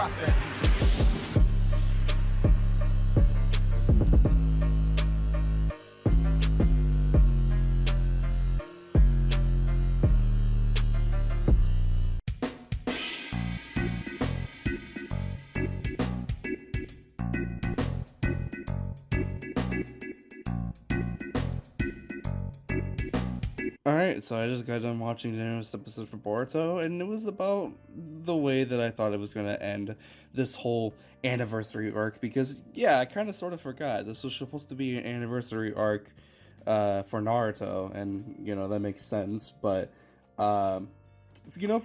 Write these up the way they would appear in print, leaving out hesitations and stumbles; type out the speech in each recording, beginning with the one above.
rock that beat. Alright, so I just got done watching the newest episode for Boruto, and it was about the way that I thought it was going to end this whole anniversary arc, because, yeah, I kind of sort of forgot. This was supposed to be an anniversary arc for Naruto, and, you know, that makes sense, but, for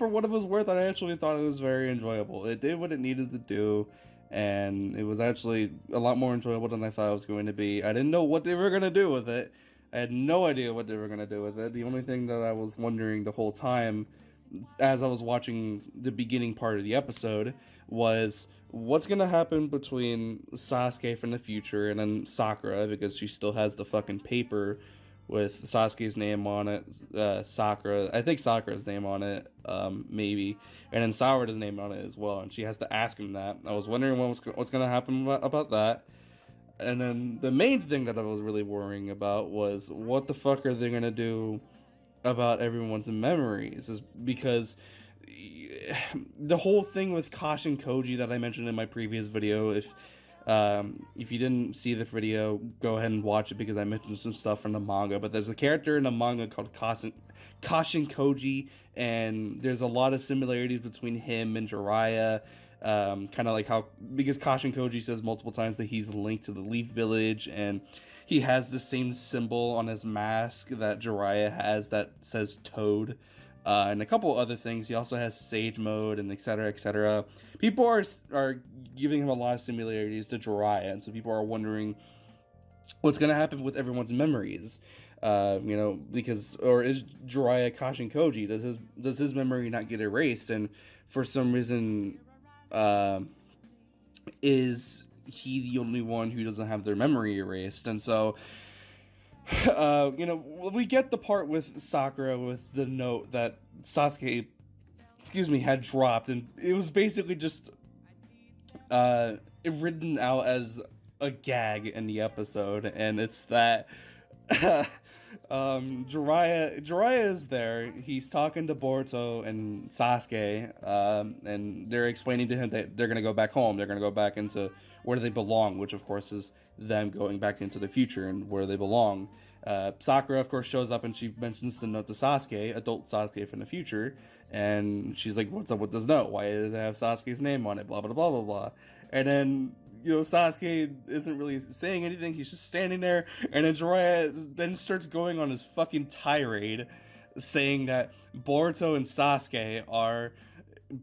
what it was worth, I actually thought it was very enjoyable. It did what it needed to do, and it was actually a lot more enjoyable than I thought it was going to be. I didn't know what they were going to do with it. I had no idea what they were going to do with it. The only thing that I was wondering the whole time, as I was watching the beginning part of the episode, was what's going to happen between Sasuke from the future and then Sakura, because she still has the fucking paper with Sasuke's name on it, Sakura, I think Sakura's name on it, maybe, and then Sakura's name on it as well, and she has to ask him that. I was wondering what's going to happen about that. And then the main thing that I was really worrying about was what the fuck are they gonna do about everyone's memories? Is because the whole thing with Kosh and Koji that I mentioned in my previous video. If you didn't see the video, go ahead and watch it because I mentioned some stuff from the manga. But there's a character in the manga called Kosh and Koji, and there's a lot of similarities between him and Jiraiya. Kind of like how, because Kosh and Koji says multiple times that he's linked to the Leaf Village, and he has the same symbol on his mask that Jiraiya has that says Toad, and a couple other things. He also has Sage Mode, and etc. etc. People are giving him a lot of similarities to Jiraiya, and so people are wondering what's going to happen with everyone's memories. Because, or is Jiraiya Kosh and Koji? Does his memory not get erased? And for some reason, is he the only one who doesn't have their memory erased? And so, we get the part with Sakura with the note that Sasuke, had dropped, and it was basically just written out as a gag in the episode, and it's that Jiraiya is there. He's talking to Boruto and Sasuke, and they're explaining to him that they're gonna go back home. They're gonna go back into where they belong, which of course is them going back into the future and where they belong. Sakura, of course, shows up and she mentions the note to Sasuke, adult Sasuke from the future, and she's like, "What's up with this note? Why does it have Sasuke's name on it? Blah blah blah blah blah." And then, Sasuke isn't really saying anything. He's just standing there, and then Jiraiya then starts going on his fucking tirade, saying that Boruto and Sasuke are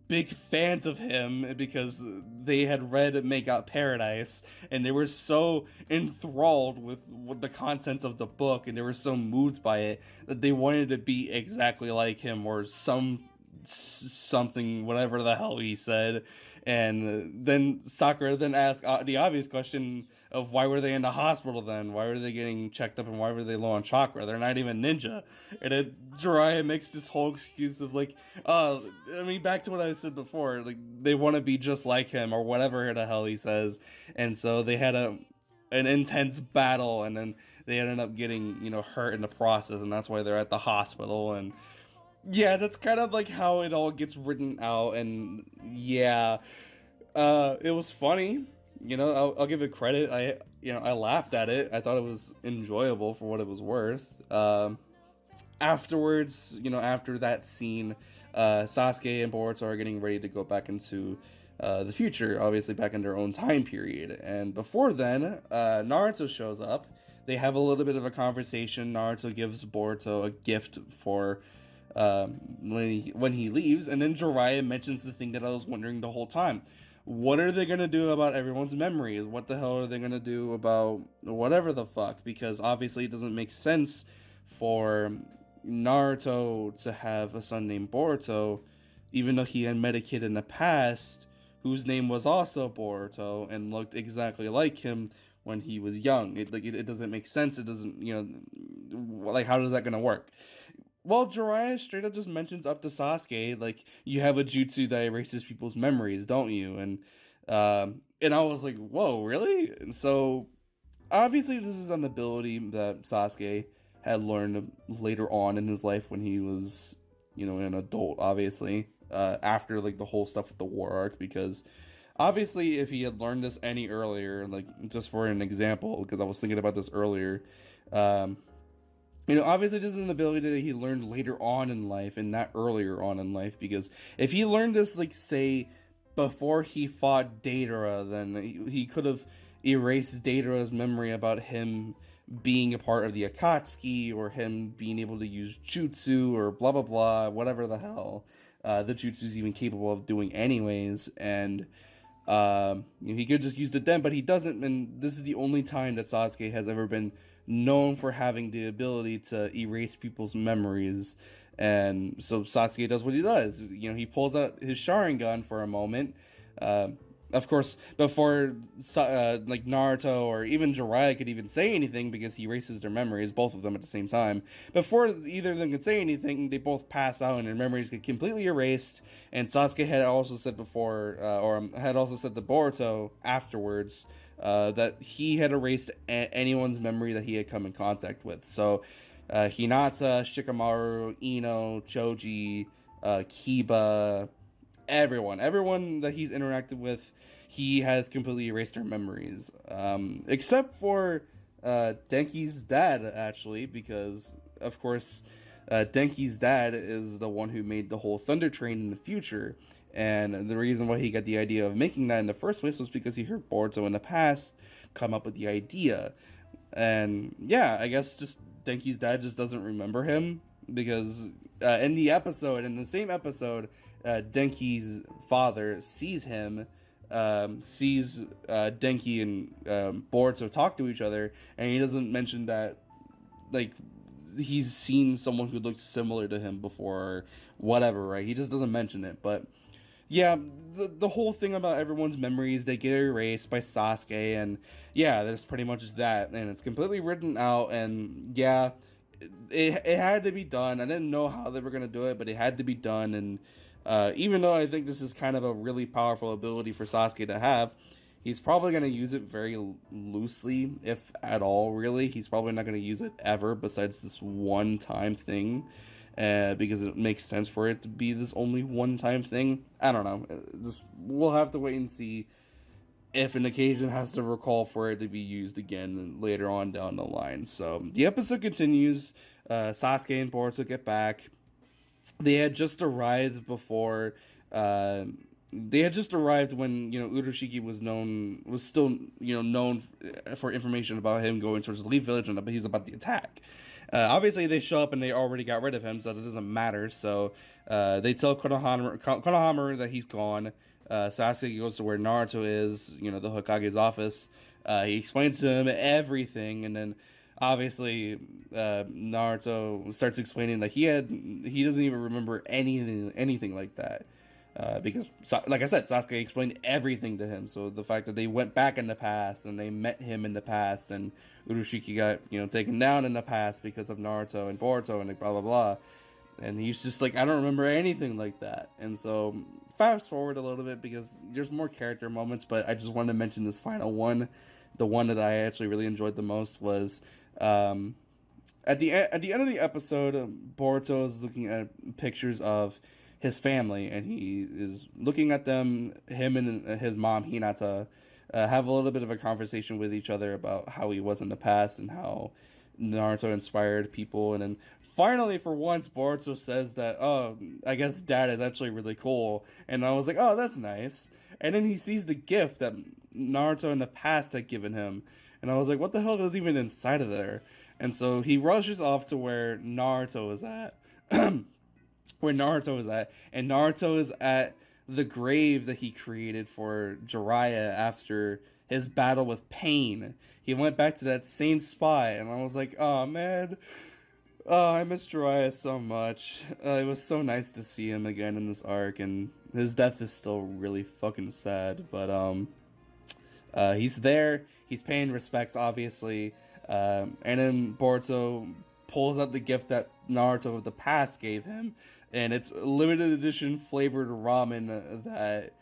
big fans of him because they had read Make Out Paradise, and they were so enthralled with the contents of the book, and they were so moved by it that they wanted to be exactly like him, or something, whatever the hell he said. And then Sakura then asked the obvious question of why were they in the hospital then? Why were they getting checked up, and why were they low on chakra? They're not even ninja. And then Jiraiya makes this whole excuse of like, back to what I said before, like they want to be just like him, or whatever the hell he says. And so they had an intense battle, and then they ended up getting, hurt in the process, and that's why they're at the hospital. And yeah, that's kind of like how it all gets written out, and yeah, it was funny. I'll give it credit. I laughed at it. I thought it was enjoyable for what it was worth. Afterwards, after that scene, Sasuke and Boruto are getting ready to go back into the future, obviously back in their own time period. And before then, Naruto shows up. They have a little bit of a conversation. Naruto gives Boruto a gift for when he leaves, and then Jiraiya mentions the thing that I was wondering the whole time. What are they going to do about everyone's memories? What the hell are they going to do about whatever the fuck? Because obviously it doesn't make sense for Naruto to have a son named Boruto, even though he had met a kid in the past whose name was also Boruto and looked exactly like him when he was young. It doesn't make sense. It doesn't, how is that going to work? Well, Jiraiya straight up just mentions up to Sasuke, like, you have a jutsu that erases people's memories, don't you? And I was like, whoa, really? And so obviously this is an ability that Sasuke had learned later on in his life when he was, an adult, obviously, after like the whole stuff with the war arc, because obviously if he had learned this any earlier, like just for an example, because I was thinking about this earlier, um, obviously this is an ability that he learned later on in life and not earlier on in life, because if he learned this, like, say, before he fought Deidara, then he could have erased Deidara's memory about him being a part of the Akatsuki, or him being able to use jutsu, or blah blah blah, whatever the hell the jutsu's even capable of doing anyways. And he could just use it then, but he doesn't, and this is the only time that Sasuke has ever been known for having the ability to erase people's memories. And so Sasuke does what he does. He pulls out his Sharingan for a moment. Of course, before like Naruto or even Jiraiya could even say anything, because he erases their memories, both of them at the same time. Before either of them could say anything, they both pass out and their memories get completely erased. And Sasuke had also said before, had also said to Boruto afterwards, that he had erased anyone's memory that he had come in contact with. So Hinata, Shikamaru, Ino, Choji, Kiba, everyone that he's interacted with, he has completely erased their memories, except for Denki's dad, actually, because of course Denki's dad is the one who made the whole Thunder Train in the future, and the reason why he got the idea of making that in the first place was because he heard Boruto in the past come up with the idea. And yeah, I guess just Denki's dad just doesn't remember him, because in the same episode, Denki's father sees him, sees Denki and Boruto talk to each other, and he doesn't mention that, like, he's seen someone who looks similar to him before, or whatever, right? He just doesn't mention it. But yeah, the whole thing about everyone's memories, they get erased by Sasuke, and yeah, that's pretty much that, and it's completely written out. And yeah, it had to be done. I didn't know how they were gonna do it, but it had to be done. And even though I think this is kind of a really powerful ability for Sasuke to have, he's probably going to use it very loosely, if at all, really. He's probably not going to use it ever besides this one-time thing, because it makes sense for it to be this only one-time thing. I don't know. We'll have to wait and see if an occasion has to recall for it to be used again later on down the line. So the episode continues. Sasuke and Boruto get back. They had just arrived before. They had just arrived when Urashiki was still known for information about him going towards the Leaf Village, and he's about the attack. Obviously, they show up and they already got rid of him, so it doesn't matter. So they tell Konohamaru that he's gone. Sasuke goes to where Naruto is, the Hokage's office. He explains to him everything, and then obviously Naruto starts explaining that he doesn't even remember anything like that, because like I said, Sasuke explained everything to him. So the fact that they went back in the past and they met him in the past, and Urashiki got taken down in the past because of Naruto and Boruto and blah blah blah, and he's just like, I don't remember anything like that. And so fast forward a little bit, because there's more character moments, but I just wanted to mention this final one. The one that I actually really enjoyed the most was at the end of the episode, Boruto is looking at pictures of his family, and he is looking at them. Him and his mom Hinata have a little bit of a conversation with each other about how he was in the past and how Naruto inspired people. And then finally, for once, Boruto says that, oh, I guess dad is actually really cool. And I was like, oh, that's nice. And then he sees the gift that Naruto in the past had given him, and I was like, what the hell is even inside of there? And so he rushes off to where Naruto is at. And Naruto is at the grave that he created for Jiraiya after his battle with Pain. He went back to that same spot, and I was like, oh man, oh, I miss Jiraiya so much. It was so nice to see him again in this arc, and his death is still really fucking sad, but he's there, he's paying respects, obviously, and then Boruto pulls out the gift that Naruto of the past gave him, and it's limited edition flavored ramen that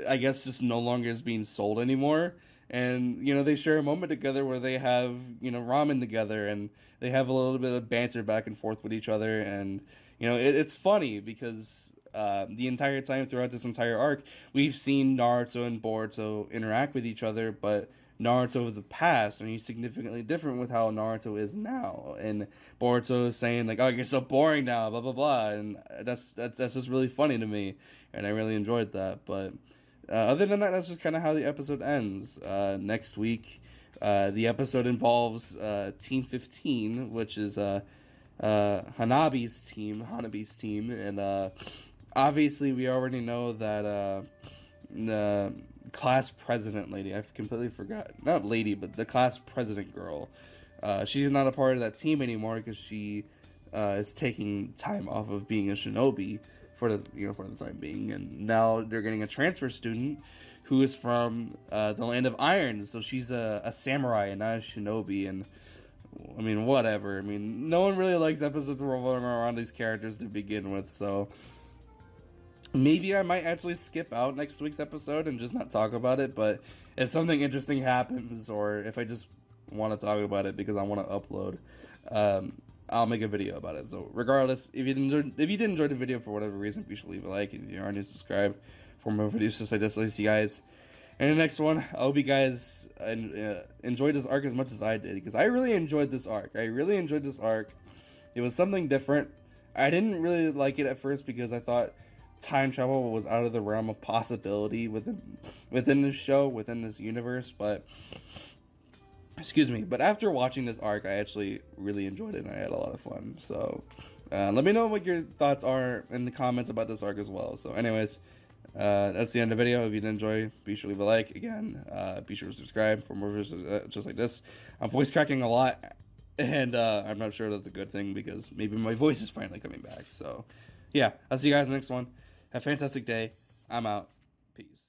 I guess just no longer is being sold anymore. And they share a moment together where they have ramen together, and they have a little bit of banter back and forth with each other, and it's funny because the entire time throughout this entire arc, we've seen Naruto and Boruto interact with each other, but Naruto of the past, and he's significantly different with how Naruto is now. And Boruto is saying like, "Oh, you're so boring now," blah blah blah, and that's just really funny to me, and I really enjoyed that. But other than that, that's just kind of how the episode ends. Next week, the episode involves Team 15, which is Hanabi's team, and obviously we already know that the class president lady, I completely forgot, not lady, but the class president girl, she's not a part of that team anymore because she is taking time off of being a shinobi for the time being, and now they're getting a transfer student who is from the land of iron, so she's a samurai and not a shinobi. And I mean, whatever. I mean, no one really likes episodes revolving around these characters to begin with, so maybe I might actually skip out next week's episode and just not talk about it. But if something interesting happens, or if I just want to talk about it because I want to upload, I'll make a video about it. So regardless, if you did enjoy the video for whatever reason, be sure to leave a like. If you aren't new, subscribe for more videos just like this. I'll see you guys in the next one. I hope you guys enjoyed this arc as much as I did, because I really enjoyed this arc. It was something different. I didn't really like it at first because I thought time travel was out of the realm of possibility within this show, within this universe, but but after watching this arc, I actually really enjoyed it and I had a lot of fun. So let me know what your thoughts are in the comments about this arc as well. So anyways, that's the end of the video. If you did enjoy, be sure to leave a like. Again, be sure to subscribe for more videos just like this. I'm voice cracking a lot, and I'm not sure that's a good thing because maybe my voice is finally coming back. So yeah, I'll see you guys in the next one. Have a fantastic day. I'm out. Peace.